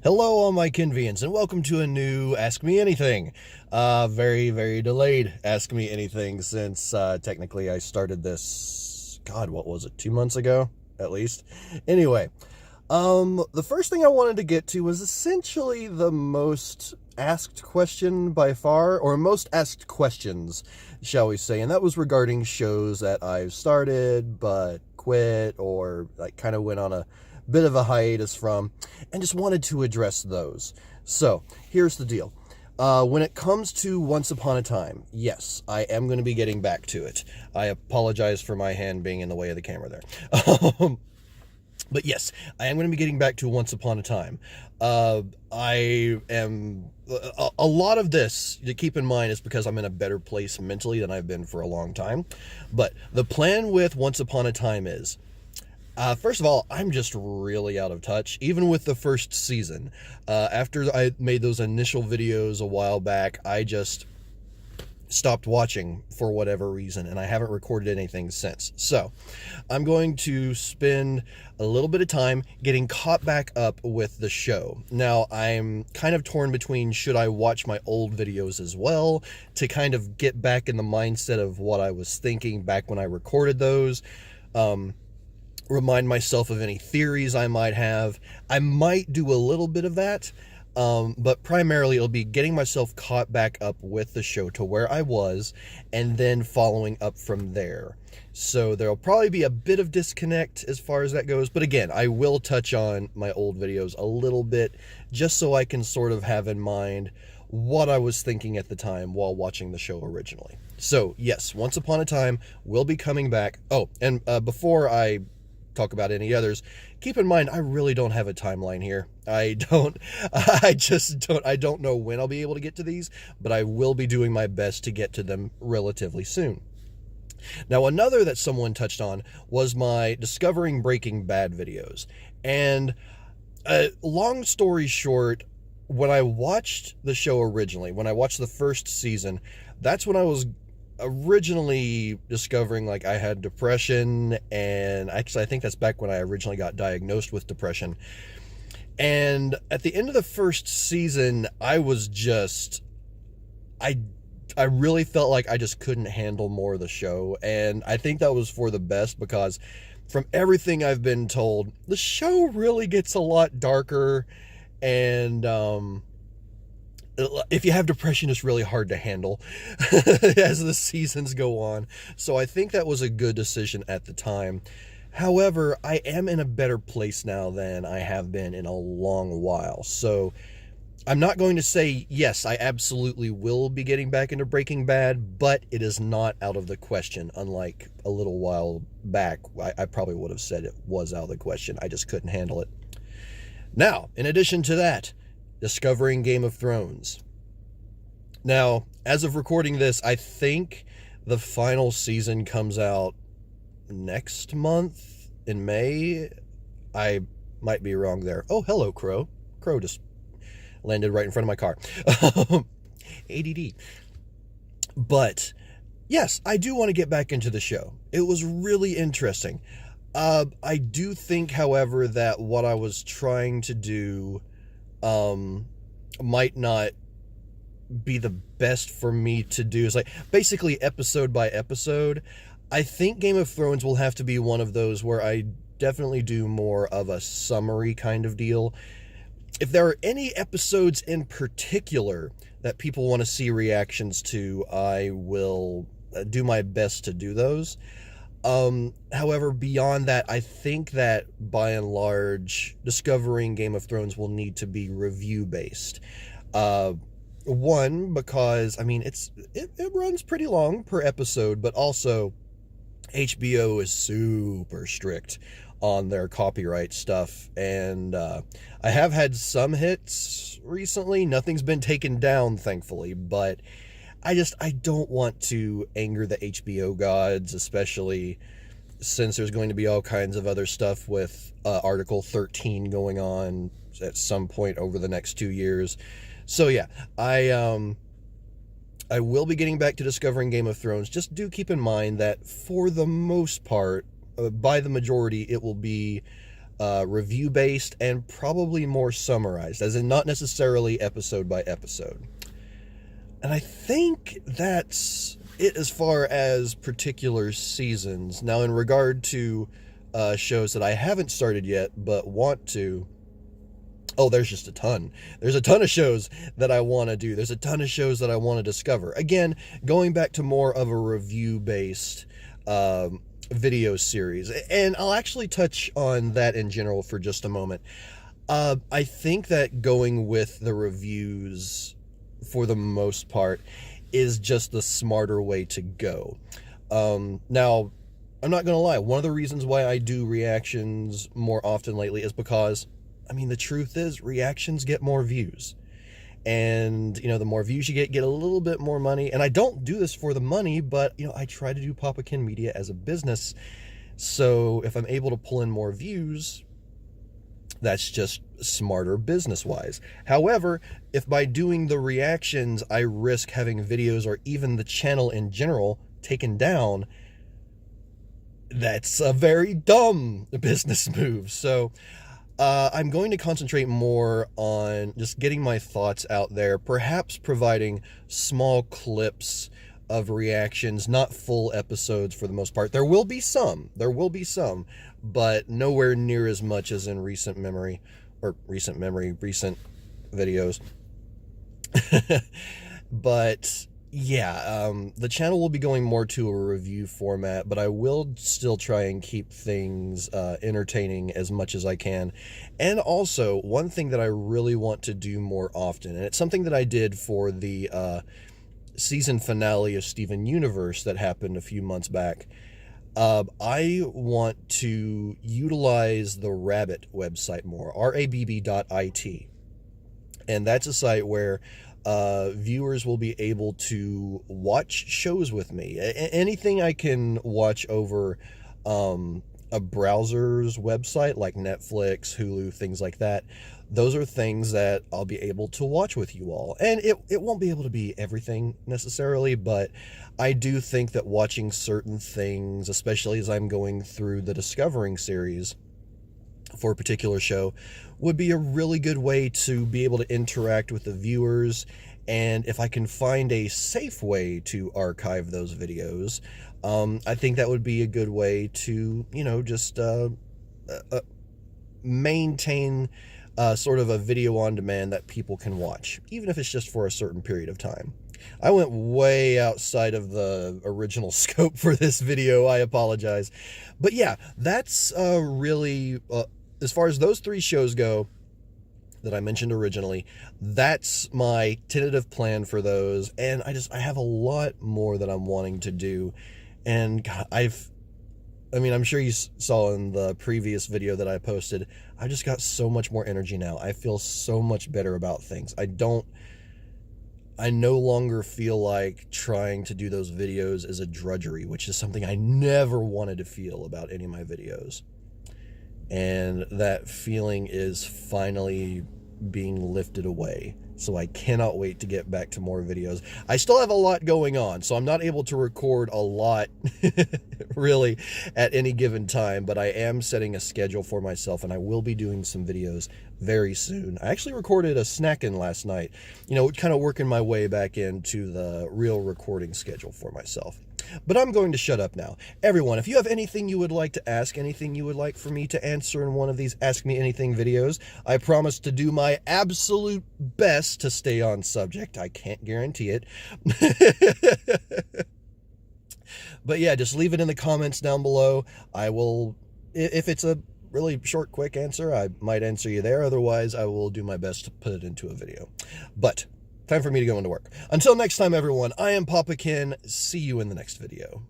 Hello, all my Kenvians, and welcome to a new Ask Me Anything. Very delayed Ask Me Anything since technically I started this, God, what was it, 2 months ago, at least? Anyway, the first thing I wanted to get to was essentially the most asked question by far, or most asked questions, shall we say, and that was regarding shows that I've started but quit or like kind of went on a bit of a hiatus from, and just wanted to address those. So here's the deal. When it comes to Once Upon a Time, yes, I am going to be getting back to it. I apologize for my hand being in the way of the camera there. But yes, I am going to be getting back to Once Upon a Time. I am... A lot of this, to keep in mind, is because I'm in a better place mentally than I've been for a long time. But the plan with Once Upon a Time is... first of all, I'm just really out of touch, even with the first season. After I made those initial videos a while back, I just stopped watching for whatever reason, and I haven't recorded anything since. So I'm going to spend a little bit of time getting caught back up with the show. Now, I'm kind of torn between should I watch my old videos as well to kind of get back in the mindset of what I was thinking back when I recorded those. Remind myself of any theories I might have. I might do a little bit of that, but primarily it'll be getting myself caught back up with the show to where I was, and then following up from there. So there'll probably be a bit of disconnect as far as that goes, but again, I will touch on my old videos a little bit, just so I can sort of have in mind what I was thinking at the time while watching the show originally. So yes, Once Upon a Time will be coming back. Oh, and before I talk about any others, keep in mind I really don't have a timeline here. I don't know when I'll be able to get to these, but I will be doing my best to get to them relatively soon. Now, another that someone touched on was my Discovering Breaking Bad videos. And long story short, when I watched the show originally, when I watched the first season, that's when I was originally discovering like I had depression, and actually I think that's back when I originally got diagnosed with depression. And at the end of the first season, I was just I really felt like I just couldn't handle more of the show, and I think that was for the best, because from everything I've been told, the show really gets a lot darker, and if you have depression, it's really hard to handle as the seasons go on. So I think that was a good decision at the time. However, I am in a better place now than I have been in a long while. So I'm not going to say, yes, I absolutely will be getting back into Breaking Bad, but it is not out of the question. Unlike a little while back, I probably would have said it was out of the question. I just couldn't handle it. Now, in addition to that, discovering Game of Thrones. Now, as of recording this, I think the final season comes out next month in May. I might be wrong there. Oh, hello, Crow. Crow just landed right in front of my car. ADD. But yes, I do want to get back into the show. It was really interesting. I do think, however, that what I was trying to do might not be the best for me to do. It's like basically episode by episode. I think Game of Thrones will have to be one of those where I definitely do more of a summary kind of deal. If there are any episodes in particular that people want to see reactions to, I will do my best to do those. However, beyond that, I think that by and large, discovering Game of Thrones will need to be review-based. One, because, I mean, it runs pretty long per episode, but also HBO is super strict on their copyright stuff, and I have had some hits recently. Nothing's been taken down, thankfully, but I don't want to anger the HBO gods, especially since there's going to be all kinds of other stuff with Article 13 going on at some point over the next 2 years. So yeah, I will be getting back to discovering Game of Thrones. Just do keep in mind that for the most part, by the majority, it will be review-based, and probably more summarized, as in not necessarily episode by episode. And I think that's it as far as particular seasons. Now, in regard to shows that I haven't started yet but want to, oh, there's just a ton. There's a ton of shows that I want to do. There's a ton of shows that I want to discover. Again, going back to more of a review-based video series. And I'll actually touch on that in general for just a moment. I think that going with the reviews, for the most part, is just the smarter way to go. Now, I'm not going to lie. One of the reasons why I do reactions more often lately is because, I mean, the truth is reactions get more views. And, you know, the more views you get a little bit more money. And I don't do this for the money, but, you know, I try to do PapaKen Media as a business. So if I'm able to pull in more views, that's just smarter business-wise. However, if by doing the reactions, I risk having videos or even the channel in general taken down, that's a very dumb business move. So I'm going to concentrate more on just getting my thoughts out there, perhaps providing small clips of reactions, not full episodes for the most part. There will be some, but nowhere near as much as in recent videos. But yeah, the channel will be going more to a review format, but I will still try and keep things entertaining as much as I can. And also, one thing that I really want to do more often, and it's something that I did for the season finale of Steven Universe that happened a few months back. I want to utilize the Rabbit website more, rabb.it. And that's a site where viewers will be able to watch shows with me. Anything I can watch over a browser's website, like Netflix, Hulu, things like that, those are things that I'll be able to watch with you all. And it won't be able to be everything necessarily, but I do think that watching certain things, especially as I'm going through the Discovering series for a particular show, would be a really good way to be able to interact with the viewers. And if I can find a safe way to archive those videos, I think that would be a good way to, you know, just maintain sort of a video on demand that people can watch, even if it's just for a certain period of time. I went way outside of the original scope for this video. I apologize. But yeah, that's really, as far as those three shows go that I mentioned originally, that's my tentative plan for those. And I have a lot more that I'm wanting to do. And God, I'm sure you saw in the previous video that I posted, I just got so much more energy now. I feel so much better about things. I no longer feel like trying to do those videos is a drudgery, which is something I never wanted to feel about any of my videos. And that feeling is finally being lifted away. So I cannot wait to get back to more videos. I still have a lot going on, so I'm not able to record a lot really at any given time, but I am setting a schedule for myself, and I will be doing some videos very soon. I actually recorded a snack-in last night, you know, kind of working my way back into the real recording schedule for myself. But I'm going to shut up now. Everyone, if you have anything you would like to ask, anything you would like for me to answer in one of these Ask Me Anything videos, I promise to do my absolute best to stay on subject. I can't guarantee it. But yeah, just leave it in the comments down below. I will, if it's a really short, quick answer, I might answer you there. Otherwise, I will do my best to put it into a video. But time for me to go into work. Until next time, everyone, I am PapaKen. See you in the next video.